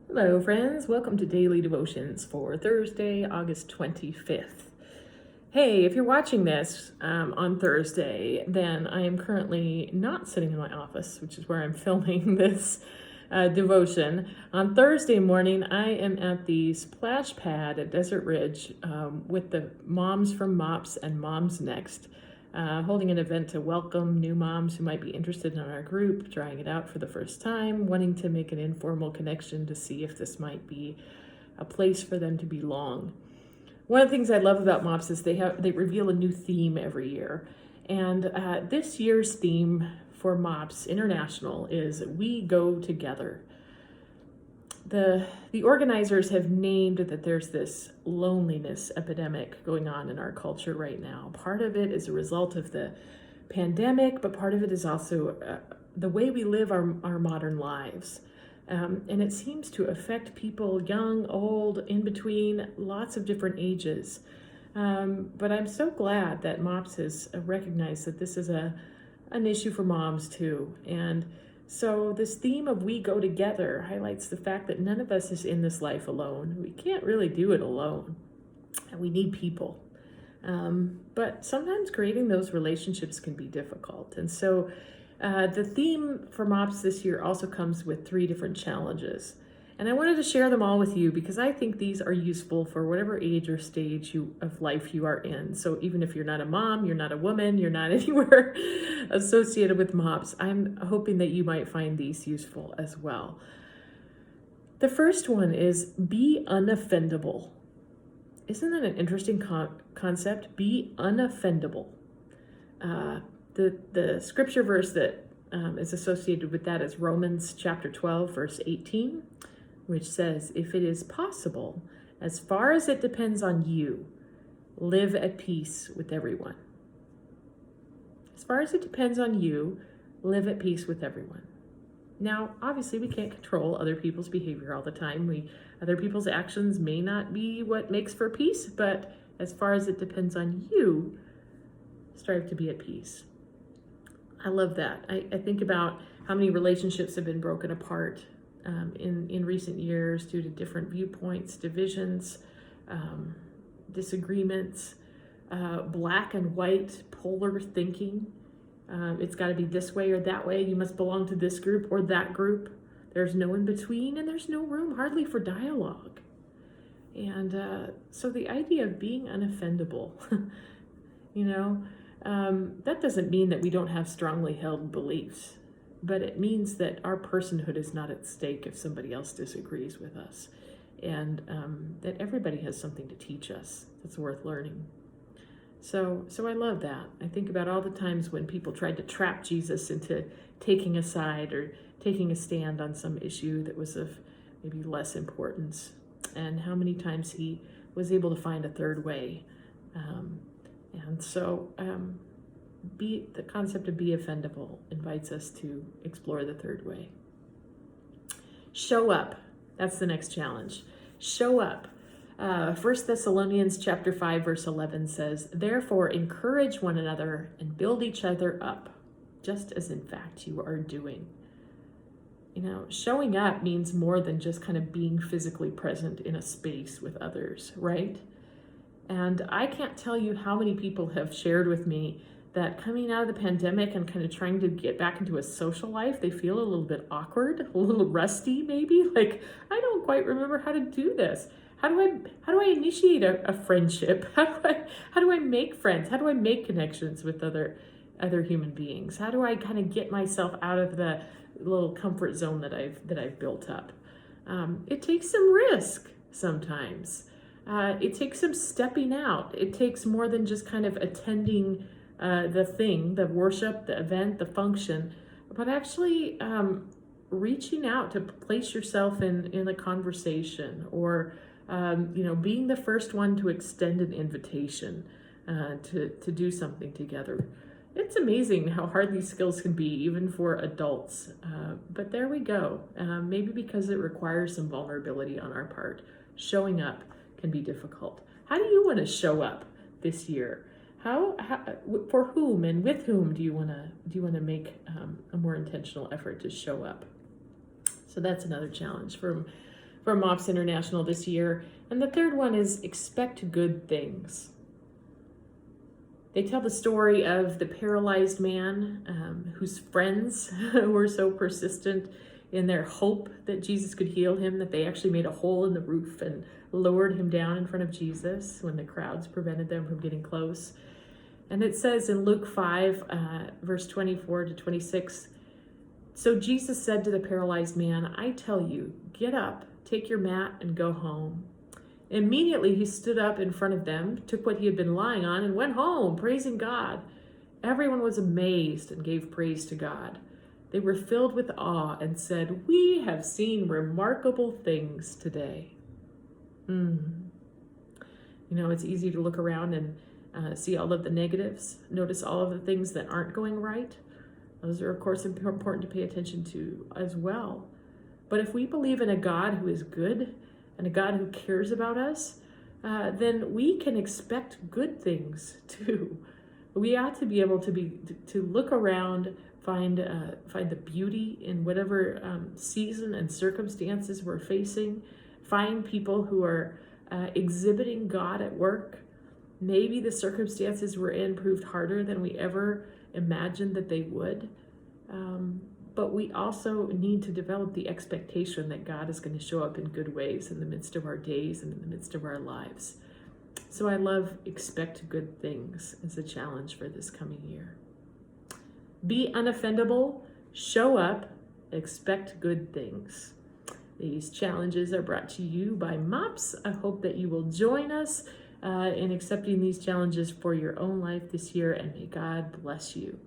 Hello, friends. Welcome to Daily Devotions for Thursday, August 25th. Hey, if you're watching this on Thursday, then I am currently not sitting in my office, which is where I'm filming this devotion. On Thursday morning, I am at the splash pad at Desert Ridge with the moms from MOPS and Moms Next. Holding an event to welcome new moms who might be interested in our group, trying it out for the first time, wanting to make an informal connection to see if this might be a place for them to belong. One of the things I love about MOPS is they reveal a new theme every year. And this year's theme for MOPS International is We Go Together. The organizers have named that there's this loneliness epidemic going on in our culture right now. Part of it is a result of the pandemic, but part of it is also the way we live our modern lives. And it seems to affect people young, old, in between, lots of different ages. But I'm so glad that MOPS has recognized that this is an issue for moms too. And so this theme of We Go Together highlights the fact that none of us is in this life alone. We can't really do it alone. And we need people. But sometimes creating those relationships can be difficult. And so the theme for MOPS this year also comes with 3 different challenges. And I wanted to share them all with you because I think these are useful for whatever age or stage of life you are in. So even if you're not a mom, you're not a woman, you're not anywhere associated with MOPS, I'm hoping that you might find these useful as well. The first one is be unoffendable. Isn't that an interesting concept? Be unoffendable. The scripture verse that is associated with that is Romans chapter 12, verse 18, which says, if it is possible, as far as it depends on you, live at peace with everyone. As far as it depends on you, live at peace with everyone. Now, obviously, we can't control other people's behavior all the time. Other people's actions may not be what makes for peace, but as far as it depends on you, strive to be at peace. I love that. I think about how many relationships have been broken apart in recent years due to different viewpoints, divisions, disagreements, black and white, polar thinking. It's got to be this way or that way. You must belong to this group or that group. There's no in between, and there's no room hardly for dialogue. And so the idea of being unoffendable, that doesn't mean that we don't have strongly held beliefs, but it means that our personhood is not at stake if somebody else disagrees with us, and that everybody has something to teach us that's worth learning. So I love that. I think about all the times when people tried to trap Jesus into taking a side or taking a stand on some issue that was of maybe less importance, and how many times he was able to find a third way. And so the concept of be offendable invites us to explore the third way. Show up. That's the next challenge. Show up. 1 Thessalonians chapter 5, verse 11 says, therefore encourage one another and build each other up, just as in fact you are doing. Showing up means more than just kind of being physically present in a space with others, right? And I can't tell you how many people have shared with me that coming out of the pandemic and kind of trying to get back into a social life, they feel a little bit awkward, a little rusty maybe, like, I don't quite remember how to do this. How do I initiate a friendship? How do I make friends? How do I make connections with other human beings? How do I kind of get myself out of the little comfort zone that I've built up? It takes some risk sometimes. It takes some stepping out. It takes more than just kind of attending the thing, the worship, the event, the function, but actually reaching out to place yourself in a conversation, or being the first one to extend an invitation to do something together. It's amazing how hard these skills can be, even for adults. But there we go. Maybe because it requires some vulnerability on our part. Showing up can be difficult. How do you want to show up this year? How for whom and with whom do you want to make a more intentional effort to show up? So that's another challenge from from MOPS International this year. And the third one is expect good things. They tell the story of the paralyzed man whose friends were so persistent in their hope that Jesus could heal him that they actually made a hole in the roof and lowered him down in front of Jesus when the crowds prevented them from getting close. And it says in Luke 5, verse 24 to 26, "So Jesus said to the paralyzed man, 'I tell you, get up, take your mat, and go home.' Immediately he stood up in front of them, took what he had been lying on, and went home, praising God. Everyone was amazed and gave praise to God. They were filled with awe and said, 'We have seen remarkable things today.'" It's easy to look around and see all of the negatives, notice all of the things that aren't going right. Those are, of course, important to pay attention to as well. But if we believe in a God who is good and a God who cares about us, then we can expect good things too. We ought to be able to look around, find the beauty in whatever season and circumstances we're facing, find people who are exhibiting God at work. Maybe the circumstances we're in proved harder than we ever imagined that they would. But we also need to develop the expectation that God is going to show up in good ways in the midst of our days and in the midst of our lives. So I love expect good things as a challenge for this coming year. Be unoffendable, show up, expect good things. These challenges are brought to you by MOPS. I hope that you will join us in accepting these challenges for your own life this year, and may God bless you.